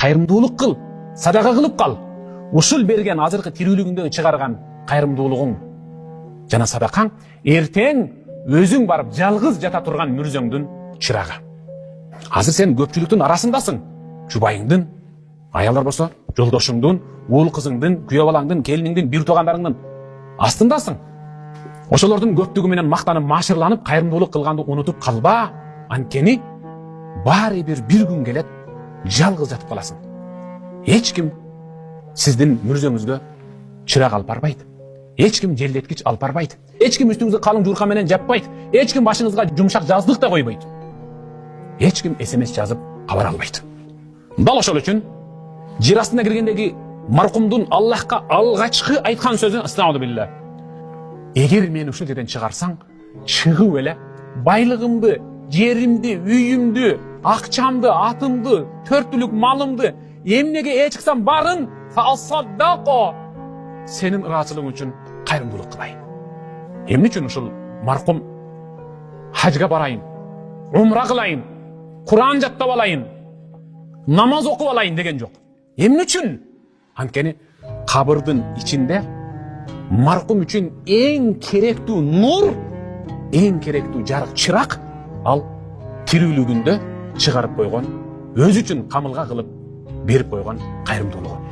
кайрымдуулук кыл, садака кылып кал. Ушул берген азыркы тирүүлүгүңдөн чыгарган кайрымдуулугуң жана садакаң эртең өзүң барып жалгыз жата турган мүрзөңдүн чырагы. Азыр сен көпчүлүктүн арасындасың. Жубайыңдын, аялдар болсо жолдошуңдун, уул кызыңдын, күйөө балаңдын, келиниңдин, бир туугандарыңдын астындасың. Ошолордун көптүгү менен мактанып, машырланып, кайрымдуулук кылганды унутуп калба. Анткени баары бир күн келет, жалгыз жатып каласың. Эч ким сиздин мүрзөңүзгө чырак алып барбайт. Эч ким желдеткич алып барбайт. Эч ким үстүңүздү калың журка менен жаппайт. Эч ким башыңызга жумшак жаздык да койбойт. Эч ким SMS жазып кабар албайт. Дал ошол үчүн жер астына киргендеги маркумдун Аллахка алгачкы айткан сөзү астагфирулла билlah. Эгер мени ушул жерден чыгарсаң, чыгып эле байлыгымды, жеримди, үйүмдү, акчамды, атымды, төрттүлүк малымды, эмнеге чыксам барын фасаддако сенин ыраачылыгың үчүн кайрымдуулук кылайын. Эмне үчүн ушул маркум хажга барайын, умра кылайын, Куран жаттап алайын, намаз окуп алайын деген жок. Эмне үчүн? Анткени кабырдын ичинде маркум үчүн эң керектүү нур, эң керектүү жарык чырак ал тирүүлүгүндө чыгарып койгон, өзү үчүн камылга кылып берип койгон кайрымдуулугу.